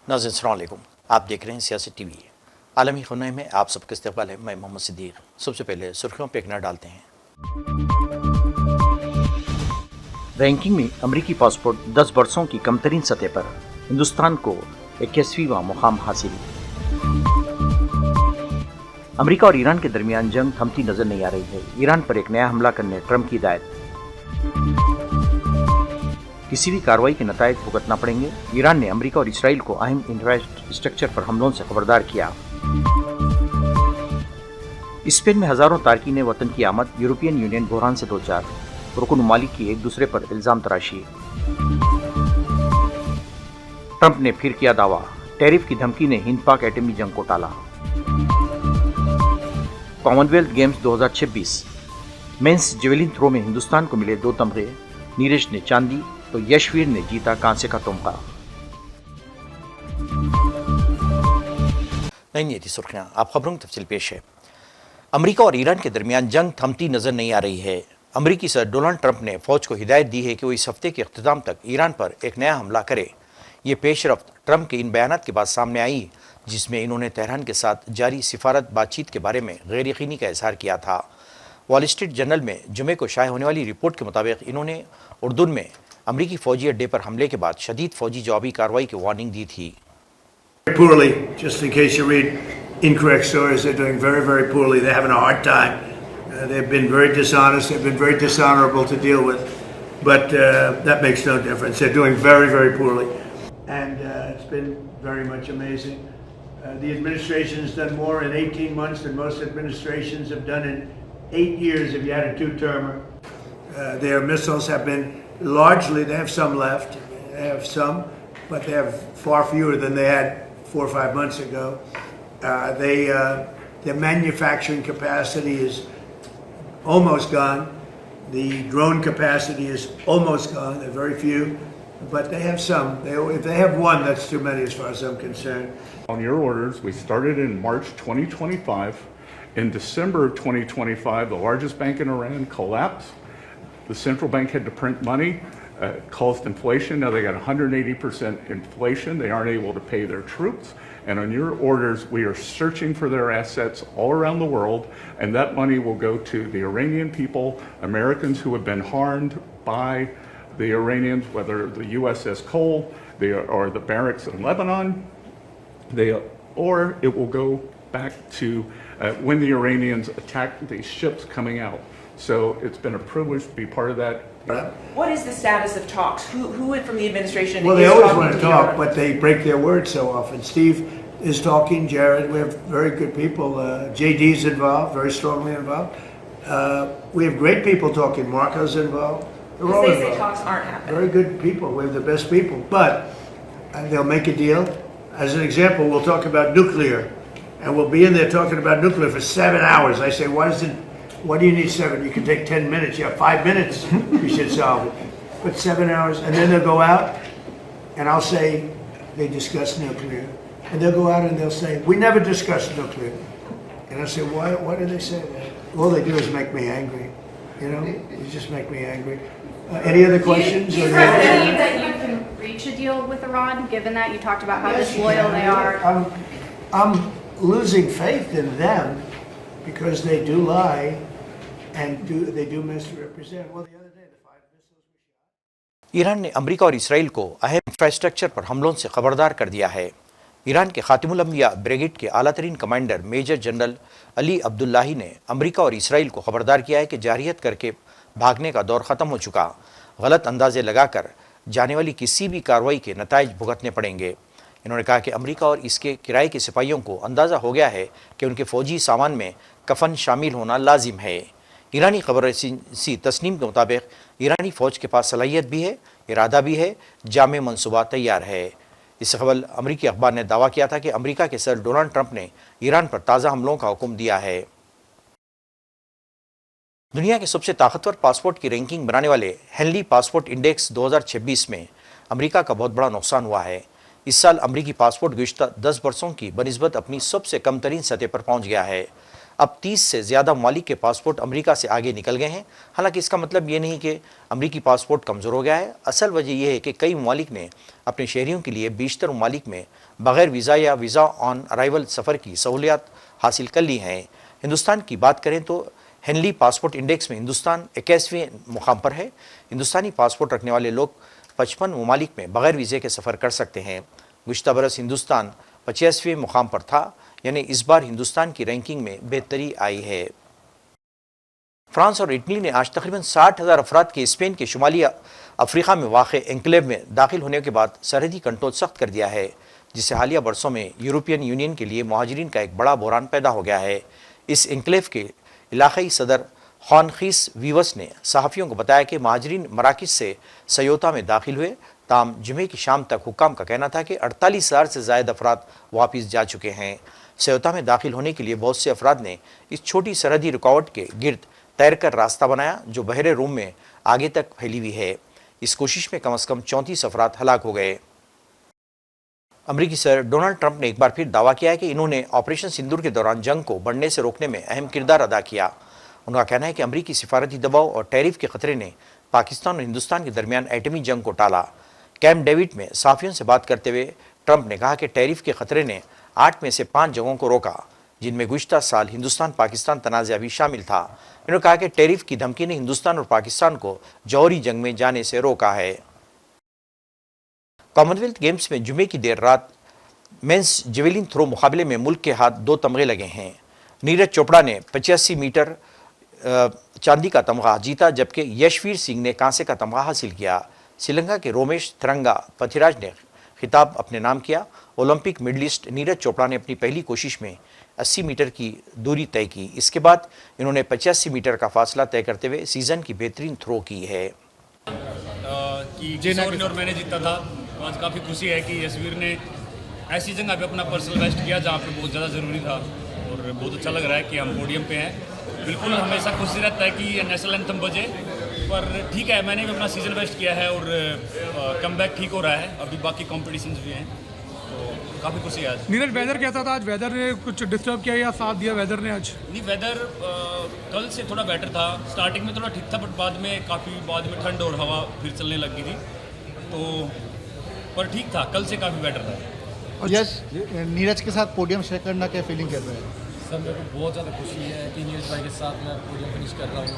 नाज़रीन अस्सलाम वालेकुम। आप देख रहे हैं सियासी टीवी। आलमी खबरें में आप सबका इस्तकबाल है। मैं मोहम्मद सिद्दीक। सबसे पहले सुर्खियों पर एक नज़र डालते हैं। रैंकिंग में अमरीकी पासपोर्ट 10 वर्षों की कमतरीन सतह पर हिंदुस्तान को 21वां मुकाम हासिल। अमरीका और ईरान के दरमियान जंग थमती नजर नहीं आ रही है। ईरान पर एक नया हमला करने ट्रंप की हिदायत। किसी भी कार्रवाई के नतायज भुगतना पड़ेंगे। ईरान ने अमेरिका और इसराइल को अहम इंफ्रास्ट्रक्चर पर हमलों से खबरदार किया। स्पेन में हजारों तारकीन वतन की आमद। यूरोपियन यूनियन बहरान से दो चार। रुकन ममालिक की एक दूसरे पर इल्जाम तराशी। ट्रंप ने फिर किया दावा। टैरिफ की धमकी ने हिंद पाक एटमी जंग को टाला। Commonwealth Games 2026 men's javelin throw में हिंदुस्तान को मिले 2 तमगे। नीरज ने चांदी तो यशवीर ने जीता कांसे का तमगा। नहीं थी सुर्खियां, आप खबरों की तफसील पेश है। अमेरिका और ईरान के दरमियान जंग थमती नजर नहीं आ रही है। अमेरिकी सदर डोनाल्ड ट्रंप ने फौज को हिदायत दी है कि वो इस हफ्ते के अख्ताम तक ईरान पर एक नया हमला करे। ये पेशरफ्त ट्रंप के इन बयानात के बाद सामने आई, जिसमें इन्होंने तेहरान के साथ जारी सिफारत बातचीत के बारे में गैर यकीनी का इजहार किया था। वॉल स्ट्रीट जर्नल में जुमे को शाये होने वाली रिपोर्ट के मुताबिक इन्होंने उर्दून में अमरीकी फौजी अड्डे पर हमले के बाद शदीद फौजी जवाबी कार्रवाई की वार्निंग दी थी। Poorly, just in case you read incorrect stories, they're doing very, very poorly. They're having a hard time. They've been very dishonest. They've been very dishonorable to deal with. But that makes no difference. They're doing very, very poorly. And it's been very much amazing. The administration has done more in 18 months than most administrations have done in 8 years if you had a two-termer. Their missiles have been largely, they have some left, they have some, but they have far fewer than they had 4 or 5 months ago. Their manufacturing capacity is almost gone. The drone capacity is almost gone. They're very few, but they have some. If they have one, that's too many as far as I'm concerned. On your orders, we started in March 2025. In December of 2025, the largest bank in Iran collapsed. The central bank had to print money, caused inflation. Now they got 180% inflation. They aren't able to pay their troops. And on your orders, we are searching for their assets all around the world, and that money will go to the Iranian people, Americans who have been harmed by the Iranians, whether the USS Cole or the barracks in Lebanon, or it will go back to when the Iranians attacked these ships coming out. So it's been a privilege to be part of that. What is the status of talks? Who from the administration Well, is they always talking want to to talk, Iran? but they break their word so often. Steve is talking, Jared, we have very good people. JD's involved, very strongly involved. We have great people talking. Marco's involved. They're all Because they say involved. talks aren't happening. Very good people. We have the best people. But they'll make a deal. As an example, we'll talk about nuclear. And we'll be in there talking about nuclear for 7 hours. I say, why do you need 7? You can take 10 minutes. You have 5 minutes. You should solve it. But 7 hours. And then they'll go out and I'll say they discuss nuclear. And they'll go out and they'll say, we never discussed nuclear. And I'll say, why do they say that? All they do is make me angry. You know, you just make me angry. Any other questions? Do you believe that you can reach a deal with Iran, given that you talked about how disloyal they are? I'm losing faith in them because they do lie and they do misrepresent. Well, the other day, the 5 missiles we shot. Iran ने America और Israel को अहम infrastructure पर हमलों से खबरदार कर दिया है। ईरान के खातिमुल अंबिया ब्रिगेड के आला तरीन commander major general Ali Abdullahi ने अमेरिका और इसराइल को खबरदार किया है कि जारहियत करके भागने का दौर ख़त्म हो चुका। गलत अंदाजे लगाकर जाने वाली किसी भी कार्रवाई के नतायज भुगतने पड़ेंगे। इन्होंने कहा कि अमेरिका और इसके किराए के सिपाहियों को अंदाज़ा हो गया है कि उनके फ़ौजी सामान में कफन शामिल होना लाजिम है। ईरानी खबर रसी तस्नीम के मुताबिक ईरानी फ़ौज के पास सलाहियत भी है, इरादा भी है, जामे मनसूबा तैयार है। इससे कबल अमरीकी अखबार ने दावा किया था कि अमेरिका के सदर डोनाल्ड ट्रंप ने ईरान पर ताज़ा हमलों का हुक्म दिया है। दुनिया के सबसे ताकतवर पासपोर्ट की रैंकिंग बनाने वाले हेनली पासपोर्ट इंडेक्स 2026 में अमेरिका का बहुत बड़ा नुकसान हुआ है। इस साल अमरीकी पासपोर्ट गुज़िश्ता 10 वर्षों की बनिस्बत अपनी सबसे कम तरीन सतह पर पहुँच गया है। अब 30 से ज़्यादा ममालिक के पासपोर्ट अमेरिका से आगे निकल गए हैं। हालांकि इसका मतलब ये नहीं कि अमेरिकी पासपोर्ट कमज़ोर हो गया है। असल वजह यह है कि कई ममालिक ने अपने शहरियों के लिए बेशतर ममालिक में बग़ैर वीज़ा या वीज़ा ऑन अराइवल सफ़र की सहूलियात हासिल कर ली हैं। हिंदुस्तान की बात करें तो हेनली पासपोर्ट इंडेक्स में हिंदुस्तान 21वें मुकाम पर है। हिंदुस्तानी पासपोर्ट रखने वाले लोग 55 ममालिक में बग़ैर वीज़े के सफ़र कर सकते हैं। गुज़िश्ता बरस हिंदुस्तान 85वें मुकाम पर था, यानी इस बार हिंदुस्तान की रैंकिंग में बेहतरी आई है। फ्रांस और इटली ने आज तकरीबन 60,000 अफराद के स्पेन के शुमाली अफ्रीका में वाक़ एन्क्लेव में दाखिल होने के बाद सरहदी कंट्रोल सख्त कर दिया है, जिससे हालिया बरसों में यूरोपियन यूनियन के लिए महाजिरीन का एक बड़ा बहरान पैदा हो गया है। इस एन्क्लेव के इलाक़ाई सदर ख़ानख़ीस वीवस ने सहाफ़ियों को बताया कि महाजिरीन मराकिज़ से सयोता में दाखिल हुए। ताम जुमे की शाम तक हुक्काम का कहना था कि 48,000 से ज़ायद अफराद वापस जा चुके हैं। सयोता में दाखिल होने के लिए बहुत से अफराद ने इस छोटी सरहदी रुकावट के गिर्द तैरकर रास्ता बनाया, जो बहरे रूम में आगे तक फैली हुई है। इस कोशिश में कम से कम 34 अफराद हलाक हो गए। अमरीकी सदर डोनाल्ड ट्रंप ने एक बार फिर दावा किया है कि इन्होंने ऑपरेशन सिंदूर के दौरान जंग को बढ़ने से रोकने में अहम किरदार अदा किया। उनका कहना है कि अमरीकी सिफारती दबाव और टैरिफ के खतरे ने पाकिस्तान और हिंदुस्तान के दरमियान एटमी जंग को टाला। कैंप डेविड में सहाफ़ियों से बात करते हुए ट्रंप ने कहा कि टैरिफ के खतरे ने 8 में से 5 जगहों को रोका, जिनमें गुज़िश्ता साल हिंदुस्तान पाकिस्तान तनाज़ा भी शामिल था। इन्होंने कहा कि टैरिफ की धमकी ने हिंदुस्तान और पाकिस्तान को जौहरी जंग में जाने से रोका है। कॉमनवेल्थ गेम्स में जुमे की देर रात मेंस जेवलिन थ्रो मुकाबले में मुल्क के हाथ 2 तमगे लगे हैं। नीरज चोपड़ा ने 85 मीटर चांदी का तमगा जीता, जबकि यशवीर सिंह ने कांसे का तमगा हासिल किया। श्रीलंका के रोमेश थरंगा पथिराज ने खिताब अपने नाम किया। ओलंपिक मेडलिस्ट नीरज चोपड़ा ने अपनी पहली कोशिश में 80 मीटर की दूरी तय की। इसके बाद इन्होंने 85 मीटर का फासला तय करते हुए सीज़न की बेहतरीन थ्रो की है। कि किशोर ने और मैंने जीता था, तो आज काफ़ी खुशी है कि यशवीर ने ऐसी जगह पे अपना पर्सनल बेस्ट किया जहाँ पे बहुत ज़्यादा ज़रूरी था, और बहुत अच्छा लग रहा है कि हम पोडियम पे हैं। बिल्कुल हमेशा खुशी रहता है कि नेशनल एंथम बजे, पर ठीक है, मैंने भी अपना सीजन बेस्ट किया है और कमबैक ठीक हो रहा है। अभी बाकी कॉम्पिटिशन्स भी हैं, तो काफ़ी खुशी है आज। नीरज, वेदर कैसा था आज? वेदर ने कुछ डिस्टर्ब किया या साथ दिया वेदर ने आज? नहीं, वेदर कल से थोड़ा बेटर था। स्टार्टिंग में थोड़ा ठीक था, बट बाद में ठंड और हवा फिर चलने लग गई थी, तो पर ठीक था, कल से काफ़ी बेटर था। यस, नीरज के साथ पोडियम शेयर करना क्या फीलिंग कर रहे हैं? सर, मेरे को बहुत ज़्यादा खुशी है कि नीरज भाई के साथ मैं पोडियम फिनिश कर रहा हूँ,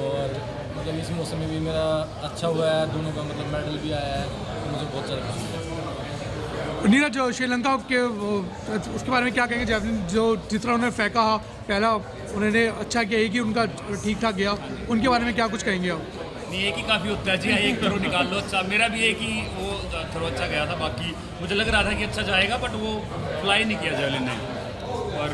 और मतलब इस मौसम में भी मेरा अच्छा हुआ है, दोनों का मतलब मेडल भी आया है, तो मुझे बहुत ज़्यादा खुशी है। नीरज, श्रीलंका के उसके बारे में क्या कहेंगे? जैवलिन जो जिस तरह उन्होंने फेंका पहला, उन्होंने अच्छा किया है कि उनका ठीक ठाक गया, उनके बारे में क्या कुछ कहेंगे आप? नहीं, एक ही काफ़ी होता है जी, एक थ्रो निकाल लो अच्छा। मेरा भी एक ही वो थ्रो अच्छा गया था, बाकी मुझे लग रहा था कि अच्छा जाएगा, बट वो फ्लाई नहीं किया जेवलिन ने, और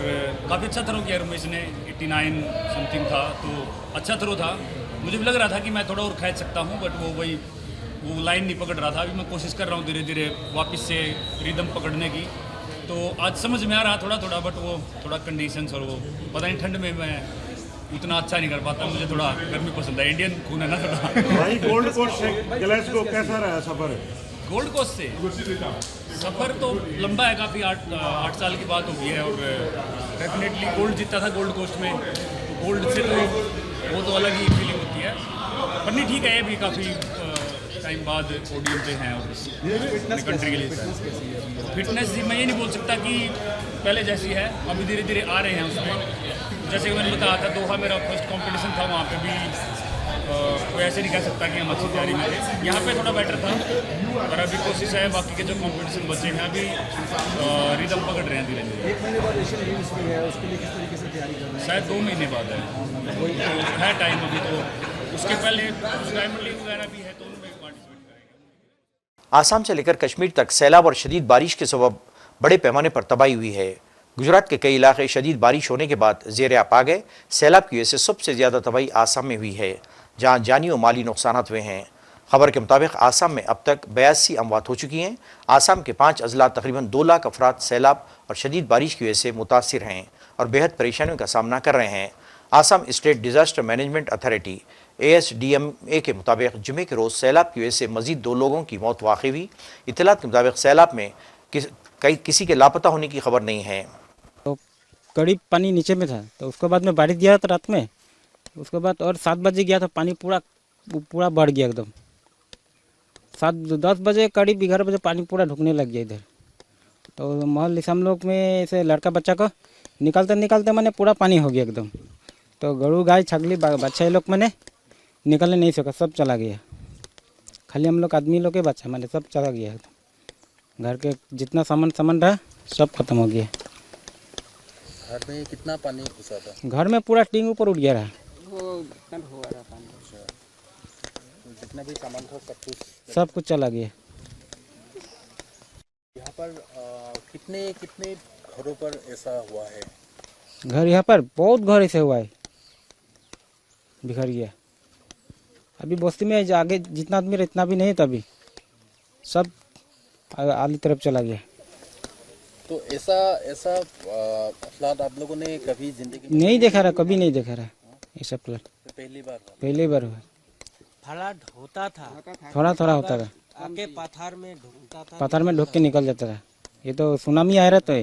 काफ़ी अच्छा थ्रो किया रमेश ने। 89 समथिंग था, तो अच्छा थ्रो था। मुझे भी लग रहा था कि मैं थोड़ा और खींच सकता हूँ, बट वो लाइन नहीं पकड़ रहा था। अभी मैं कोशिश कर रहा हूँ धीरे धीरे वापस से रिदम पकड़ने की, तो आज समझ में आ रहा थोड़ा थोड़ा, बट वो थोड़ा कंडीशंस और वो पता नहीं, ठंड में मैं उतना अच्छा नहीं कर पाता। मुझे थोड़ा गर्मी पसंद है, इंडियन खून है ना थोड़ा। भाई, गोल्ड कोस्ट से ग्लासगो कैसा रहा सफ़र? गोल्ड कोस्ट से सफ़र तो लंबा है काफ़ी, 8 साल की बात हो गई है, और डेफिनेटली गोल्ड जीता था गोल्ड कोस्ट में, तो गोल्ड से तो वो तो अलग ही फीलिंग होती है। पर नहीं, ठीक है, ये भी काफ़ी टाइम बाद पोडियम पे हैं और अपनी कंट्री के लिए। फिटनेस जी मैं ये नहीं बोल सकता कि पहले जैसी है, अभी धीरे धीरे आ रहे हैं उसमें। जैसे कि मैंने बताया था, दोहा मेरा फर्स्ट कंपटीशन था, वहाँ पे भी कोई ऐसे नहीं कह सकता कि हम अच्छी तैयारी में थे। यहाँ पे थोड़ा बेटर था, और अभी कोशिश है बाकी के जो कंपटीशन बचे हैं अभी रिदम पकड़ रहे हैं धीरे धीरे। 1 महीने बाद एशियन गेम्स भी है, उसके लिए किस तरीके से तैयारी कर रहे हैं? शायद 2 महीने बाद है, तो है टाइम अभी, तो उसके पहले डायमंड लीग वगैरह भी है, तो उनमें पार्टिसिपेट करेंगे। आसाम से लेकर कश्मीर तक सैलाब और शदीद बारिश के सबब बड़े पैमाने पर तबाही हुई है। गुजरात के कई इलाके शदीद बारिश होने के बाद ज़ेर आप आ गए। सैलाब की वजह से सबसे ज़्यादा तबाही आसाम में हुई है, जहाँ जानी और माली नुकसान हुए हैं। खबर के मुताबिक आसाम में अब तक 82 अमवात हो चुकी हैं। आसाम के 5 अजला तकरीबन 2 लाख अफराद सैलाब और शदीद बारिश की वजह से मुतासिर हैं और बेहद परेशानियों का सामना कर रहे हैं। Assam state disaster management authority ASDMA के मुताबिक जुमे के रोज़ सैलाब की वजह से मज़ीद 2 लोगों की मौत वाक़ई हुई। इत्तलात के मुताबिक सैलाब में किसी के लापता होने की खबर नहीं है। करीब पानी नीचे में था। तो उसके बाद में बारिश दिया था रात में, उसके बाद और 7 बजे गया था, पानी पूरा बढ़ गया एकदम। 10 बजे करीब 11 बजे पानी पूरा ढुकने लग गया इधर। तो महल हम लोग में ऐसे लड़का बच्चा को निकालते निकालते मैंने पूरा पानी हो गया एकदम। तो गरू गाय छगली बच्चा ये लोग मैंने निकलने नहीं सका, सब चला गया। खाली हम लोग आदमी लोग के बच्चा मैंने सब चला गया एकदम। घर के जितना सामान रहा सब खत्म हो गया। घर में कितना पानी घुसा था? घर में पूरा टींग ऊपर उठ गया रहा। जितना भी सामान था सब कुछ चला गया। यहाँ पर कितने घरों पर ऐसा हुआ है? घर यहाँ पर बहुत घर ऐसे हुआ है, बिखर गया। अभी बस्ती में आगे जितना आदमी इतना भी नहीं था, अभी सब आली तरफ चला गया। तो ऐसा फ्लड आप लोगों ने कभी जिंदगी में नहीं देखा रहा, कभी नहीं देखा रहा ऐसा फ्लड। पहली बार हुआ। फ्लड होता था, थोड़ा थोड़ा होता था, आके पत्थर में ढुकता था, पत्थर में ढुक के निकल जाता था। ये तो सुनामी आ रहा था।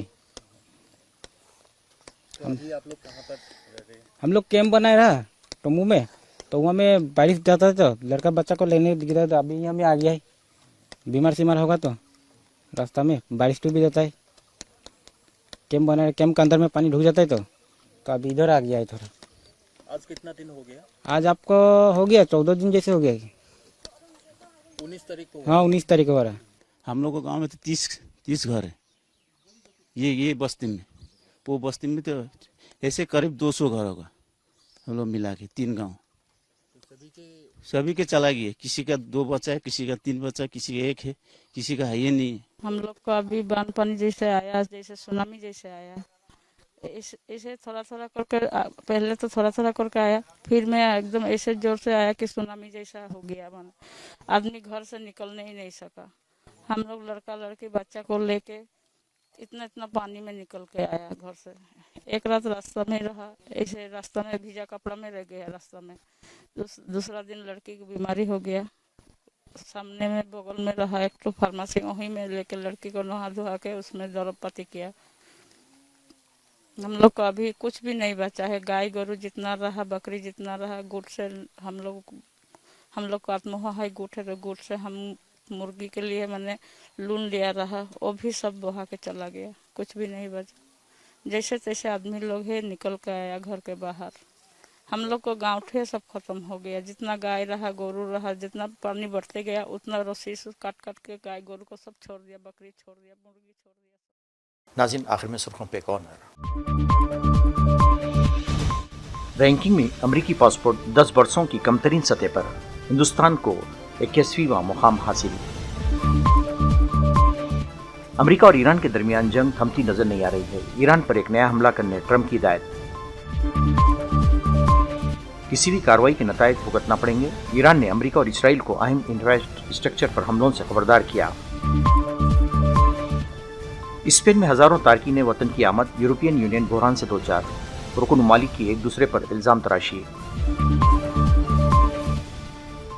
अभी आप लोग कहाँ पर रह रहे हैं? हम लोग कैंप बनाए रहा टम्बू में, तो वहाँ में बारिश जाता था तो लड़का बच्चा को लेने गिरा, तो अभी हमें आ गया है। बीमार सीमार होगा तो रास्ता में बारिश डूब भी जाता है। कैंप बनाए, कैंप के अंदर में पानी ढुक जाता है तो अभी इधर आ गया है थोड़ा। आज कितना दिन हो गया? आज आपको हो गया 14 दिन जैसे हो गया। 19 तारीख को? हाँ 19 तारीख को हो रहा है। हम लोग के गांव में तो 30 घर है। ये बस्ती में, वो बस्ती में तो ऐसे करीब 200 घर होगा हम लोग मिला के, 3 गांव। सभी के चला गया। किसी का 2 बच्चा है, किसी का 3 बच्चा, किसी का 1 है, किसी का है ही नहीं। हम लोग को अभी बानपानी जैसे आया, जैसे सुनामी जैसे आया, ऐसे थोड़ा थोड़ा करके, पहले तो थोड़ा थोड़ा करके आया, फिर मैं एकदम ऐसे जोर से आया कि सुनामी जैसा हो गया। मन आदमी घर से निकलने ही नहीं सका। हम लोग लड़का लड़की बच्चा को लेके इतना पानी में निकल के आया घर से। एक रात रास्ता में रहा, ऐसे रास्ता में भीजा कपड़ा में रह गया रास्ता में। दूसरा दिन लड़की की बीमारी हो गया, सामने में बगल में रहा एक तो फार्मेसी, वहीं में लेके लड़की को नहा धोआ के उसमें दर्द पत्ती किया। हम लोग का अभी कुछ भी नहीं बचा है। गाय गोरू जितना रहा, बकरी जितना रहा, गुड़ से हम लोग को आत्मोहा है, गुड़ है, तो गुड़ से हम मुर्गी के लिए मैंने लून लिया रहा, वो भी सब बहा के चला गया, कुछ भी नहीं बचा। जैसे तैसे आदमी लोग है निकल के आया घर के बाहर। हम लोग को गाँव ठे सब खत्म हो गया। जितना गाय रहा, गोरू रहा, जितना पानी बढ़ते गया उतना रस्सी से काट के गाय गोरू को सब छोड़ दिया, बकरी छोड़ दिया, मुर्गी छोड़ दिया। नाज़रीन, आखिर में सुर्खियों पे कॉर्नर। रैंकिंग में अमेरिकी पासपोर्ट 10 वर्षों की कमतरीन सतह पर हिंदुस्तान को 21वां मुकाम हासिल। अमेरिका और ईरान के दरमियान जंग थमती नजर नहीं आ रही है। ईरान पर एक नया हमला करने ट्रंप की हिदायत। किसी भी कार्रवाई के नतायज भुगतना पड़ेंगे। ईरान ने अमेरिका और इसराइल को अहम इंफ्रास्ट्रक्चर पर हमलों से खबरदार किया। स्पेन में हजारों तारकीन वतन की आमद। यूरोपियन यूनियन बहरान से 2-4। रुकन ममालिक की एक दूसरे पर इल्जाम तराशी।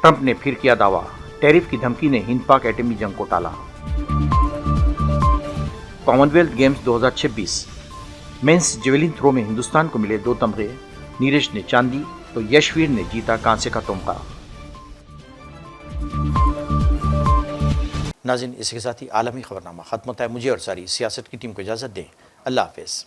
ट्रंप ने फिर किया दावा, टैरिफ की धमकी ने हिंद पाक एटमी जंग को टाला। Commonwealth Games 2026 men's javelin throw में हिंदुस्तान को मिले 2 तमगे। नीरज ने चांदी तो यशवीर ने जीता कांसे का तमगा। नाज़रीन, इसके साथ ही आलमी खबरनामा खत्म होता है। मुझे और सारी सियासत की टीम को इजाज़त दें। अल्लाह हाफ़िज़।